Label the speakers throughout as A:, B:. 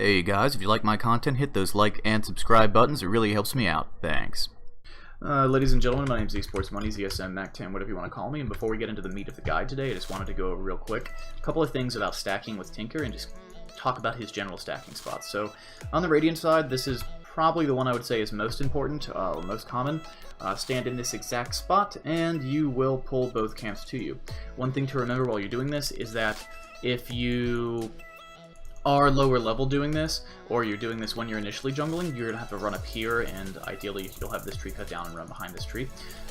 A: Hey guys, if you like my content, hit those like and subscribe buttons. It really helps me out. Thanks. Ladies and gentlemen, my name is eSports Money, ZSM, Mac10, whatever you want to call me. And before we get into the meat of the guide today, I just wanted to go over real quick a couple of things about stacking with Tinker and just talk about his general stacking spots. So on the Radiant side, this is probably the one I would say is most important, or most common. Stand in this exact spot and you will pull both camps to you. One thing to remember while you're doing this is that if you are lower level doing this, or you're doing this when you're initially jungling, you're going to have to run up here, and ideally you'll have this tree cut down and run behind this tree,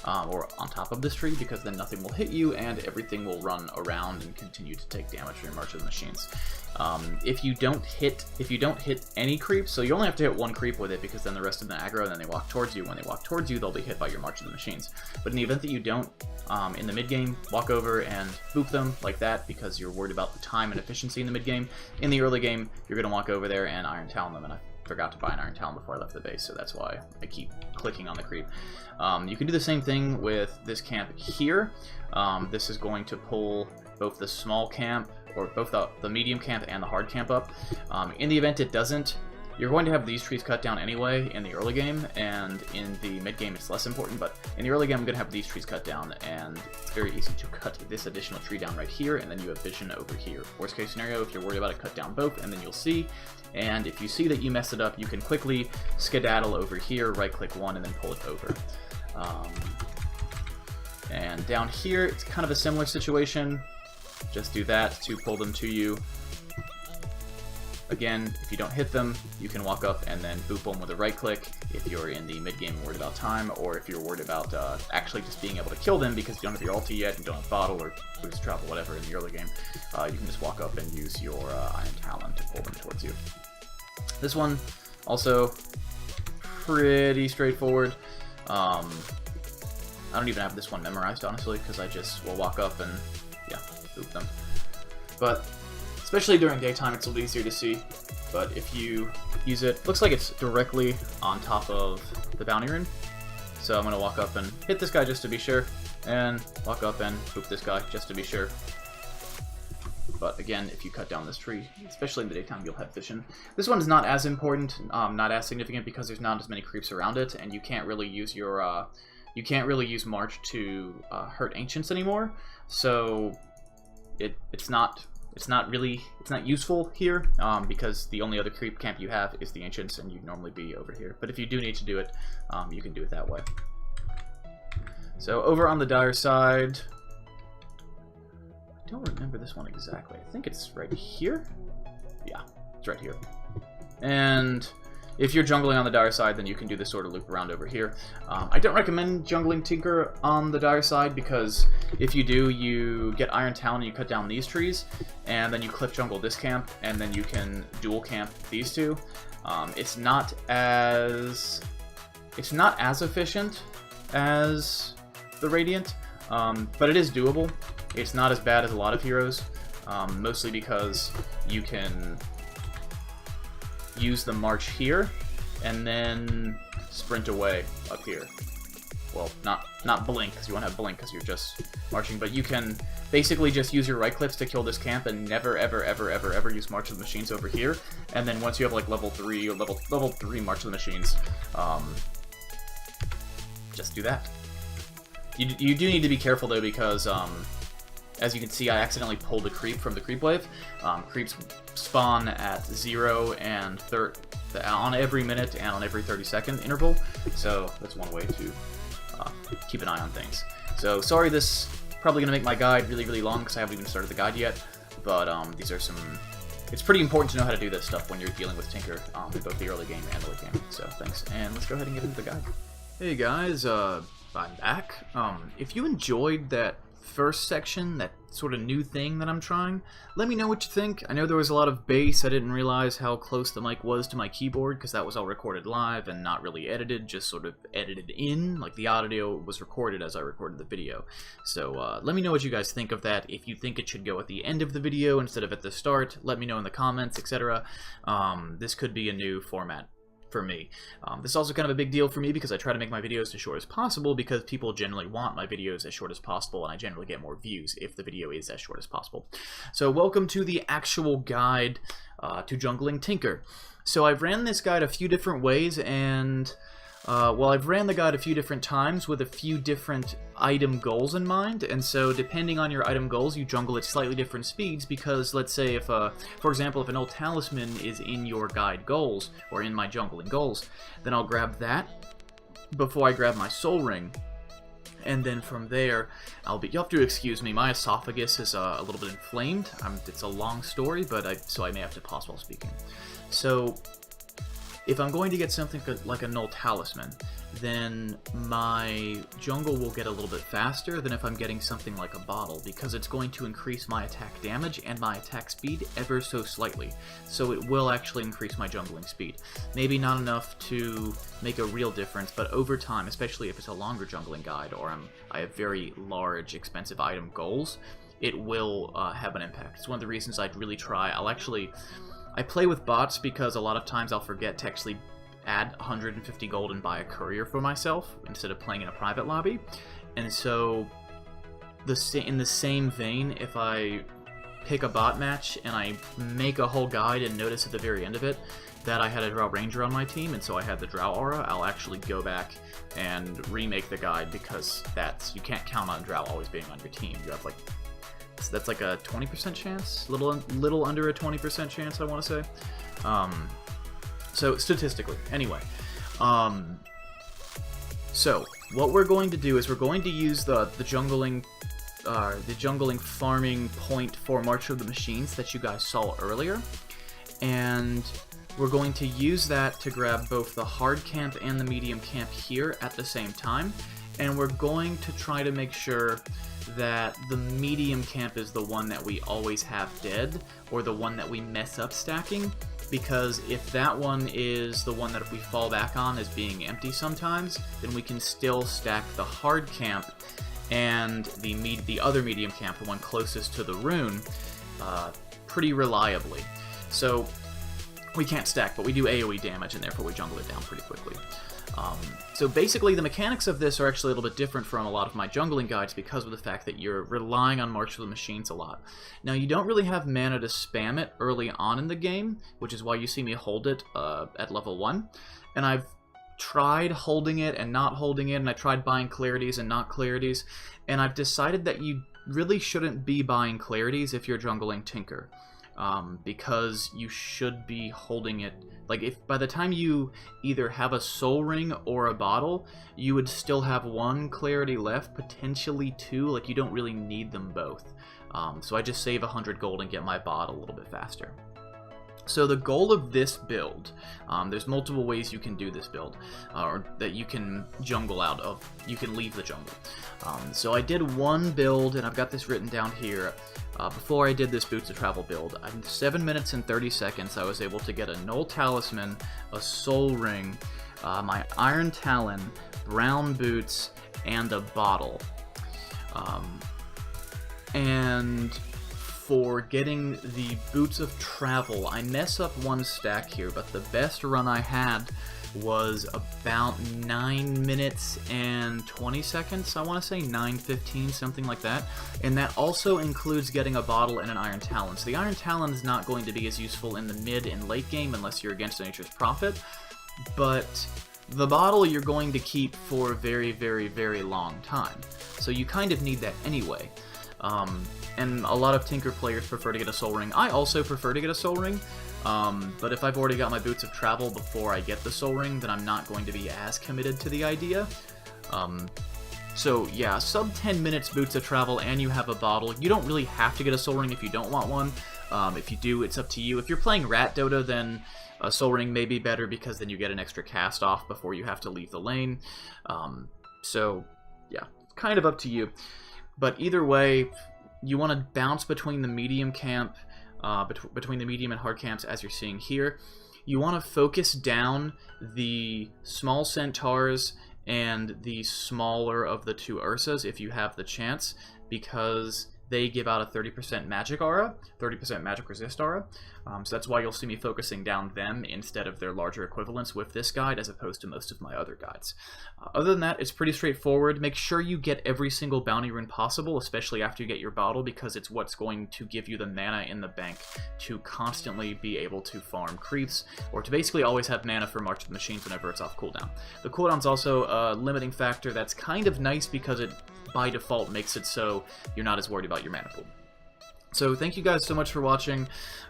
A: or on top of this tree, because then nothing will hit you and everything will run around and continue to take damage from your March of the Machines. If you don't hit any creeps, so you only have to hit one creep with it, because then the rest of them aggro and then they walk towards you. When they walk towards you, they'll be hit by your March of the Machines. But in the event that you don't, in the mid game, walk over and boop them like that because you're worried about the time and efficiency in the mid game. In the early game, you're going to walk over there and Iron Talon them, and I forgot to buy an Iron Talon before I left the base, so that's why I keep clicking on the creep. You can do the same thing with this camp here. This is going to pull both the small camp, or both the medium camp and the hard camp up. In the event it doesn't, you're going to have these trees cut down anyway in the early game, and in the mid game it's less important, but in the early game I'm going to have these trees cut down, and it's very easy to cut this additional tree down right here, and then you have vision over here. Worst case scenario, if you're worried about it, cut down both, and then you'll see, and if you see that you messed it up, you can quickly skedaddle over here, right click one, and then pull it over. And down here, it's kind of a similar situation. Just do that to pull them to you. Again, if you don't hit them, you can walk up and then boop them with a right click if you're in the mid game worried about time, or if you're worried about actually just being able to kill them because you don't have your ulti yet, you don't have bottle or boost travel, whatever in the early game. You can just walk up and use your Iron Talon to pull them towards you. This one, also pretty straightforward. I don't even have this one memorized, honestly, because I just will walk up and, yeah, boop them. But especially during daytime, it's a little easier to see. But if you use it, looks like it's directly on top of the bounty rune. So I'm going to walk up and hit this guy just to be sure, and walk up and boop this guy just to be sure. But again, if you cut down this tree, especially in the daytime, you'll have vision. This one is not as important, not as significant, because there's not as many creeps around it, and you can't really use your you can't really use March to hurt Ancients anymore. So it's not useful here, because the only other creep camp you have is the Ancients, and you'd normally be over here. But if you do need to do it, you can do it that way. So over on the Dire side, I don't remember this one exactly. I think it's right here. Yeah, it's right here. And if you're jungling on the Dire side, then you can do this sort of loop around over here. I don't recommend jungling Tinker on the Dire side, because if you do, you get Iron Talon and you cut down these trees, and then you cliff jungle this camp, and then you can dual camp these two. It's not as efficient as the Radiant, but it is doable. It's not as bad as a lot of heroes, mostly because you can use the March here, and then sprint away up here. Well, not blink, because you won't have blink because you're just marching, but you can basically just use your right clicks to kill this camp and never ever use March of the Machines over here. And then once you have like level 3 or level 3 March of the Machines, just do that. You do need to be careful though, because as you can see, I accidentally pulled a creep from the creep wave. Creeps spawn at 0 and on every minute and on every 30-second interval, so that's one way to keep an eye on things. So sorry, this is probably going to make my guide really long, because I haven't even started the guide yet, but these are some... It's pretty important to know how to do this stuff when you're dealing with Tinker in both the early game and the late game. So thanks, and let's go ahead and get into the guide. Hey guys, I'm back. If you enjoyed that first section, that sort of new thing that I'm trying, let me know what you think. I know there was a lot of bass. I didn't realize how close the mic was to my keyboard, because that was all recorded live and not really edited, just sort of edited in, like the audio was recorded as I recorded the video. So let me know what you guys think of that. If you think it should go at the end of the video instead of at the start, let me know in the comments, etc. This could be a new format for me. This is also kind of a big deal for me because I try to make my videos as short as possible, because people generally want my videos as short as possible, and I generally get more views if the video is as short as possible. So welcome to the actual guide. to jungling Tinker. So I've ran this guide a few different ways, and well, I've ran the guide a few different times with a few different item goals in mind, and so depending on your item goals, you jungle at slightly different speeds, because let's say if, for example, if an old talisman is in your guide goals, or in my jungling goals, then I'll grab that before I grab my soul ring. And then from there, you'll have to excuse me, my esophagus is a little bit inflamed. It's a long story, but so I may have to pause while speaking. So, if I'm going to get something like a null talisman, then my jungle will get a little bit faster than if I'm getting something like a bottle, because it's going to increase my attack damage and my attack speed ever so slightly. So it will actually increase my jungling speed. Maybe not enough to make a real difference, but over time, especially if it's a longer jungling guide, or I have very large, expensive item goals, it will have an impact. It's one of the reasons I'd really try. I play with bots because a lot of times I'll forget to actually add 150 gold and buy a courier for myself instead of playing in a private lobby. And so, in the same vein, if I pick a bot match and I make a whole guide and notice at the very end of it that I had a Drow Ranger on my team, and so I had the Drow Aura, I'll actually go back and remake the guide, because you can't count on Drow always being on your team. You have that's like a 20% chance, little under a 20% chance, I want to say. So statistically, anyway. So what we're going to do is we're going to use the jungling farming point for March of the Machines that you guys saw earlier, and we're going to use that to grab both the hard camp and the medium camp here at the same time, and we're going to try to make sure that the medium camp is the one that we always have dead, or the one that we mess up stacking, because if that one is the one that we fall back on as being empty sometimes, then we can still stack the hard camp and the other medium camp, the one closest to the rune, pretty reliably. So we can't stack, but we do AoE damage, and therefore we jungle it down pretty quickly. So basically, the mechanics of this are actually a little bit different from a lot of my jungling guides because of the fact that you're relying on March of the Machines a lot. Now, you don't really have mana to spam it early on in the game, which is why you see me hold it at level 1. And I've tried holding it and not holding it, and I tried buying clarities and not clarities, and I've decided that you really shouldn't be buying clarities if you're jungling Tinker. Because you should be holding it, like, if by the time you either have a soul ring or a bottle, you would still have 1 clarity left, potentially 2, like you don't really need them both. So I just save 100 gold and get my bot a little bit faster. So the goal of this build, there's multiple ways you can do this build, or that you can jungle out of, you can leave the jungle. So I did one build, and I've got this written down here. Before I did this Boots of Travel build, in 7 minutes and 30 seconds, I was able to get a Null Talisman, a Soul Ring, my Iron Talon, Brown Boots, and a Bottle. And for getting the Boots of Travel, I mess up one stack here, but the best run I had was about 9 minutes and 20 seconds, I want to say 9:15, something like that. And that also includes getting a bottle and an Iron Talon. So the Iron Talon is not going to be as useful in the mid and late game unless you're against Nature's Prophet, but the bottle you're going to keep for a very, very, very long time. So you kind of need that anyway. And a lot of Tinker players prefer to get a Soul Ring. I also prefer to get a Soul Ring, but if I've already got my Boots of Travel before I get the Soul Ring, then I'm not going to be as committed to the idea. So yeah, sub 10 minutes Boots of Travel and you have a bottle. You don't really have to get a Soul Ring if you don't want one. If you do, it's up to you. If you're playing Rat Dota, then a Soul Ring may be better because then you get an extra cast off before you have to leave the lane. So yeah, kind of up to you. But either way, you want to bounce between the medium camp, between the medium and hard camps as you're seeing here. You want to focus down the small centaurs and the smaller of the 2 Ursas if you have the chance, because they give out a 30% magic aura, 30% magic resist aura. So that's why you'll see me focusing down them instead of their larger equivalents with this guide, as opposed to most of my other guides. Other than that, it's pretty straightforward. Make sure you get every single bounty rune possible, especially after you get your bottle, because it's what's going to give you the mana in the bank to constantly be able to farm creeps, or to basically always have mana for March of the Machines whenever it's off cooldown. The cooldown's also a limiting factor that's kind of nice because it, by default, makes it so you're not as worried about your mana pool. So thank you guys so much for watching.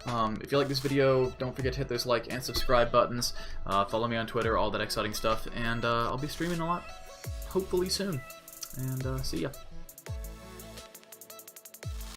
A: If you like this video, don't forget to hit those like and subscribe buttons. Follow me on Twitter, all that exciting stuff, and I'll be streaming a lot, hopefully soon. And see ya.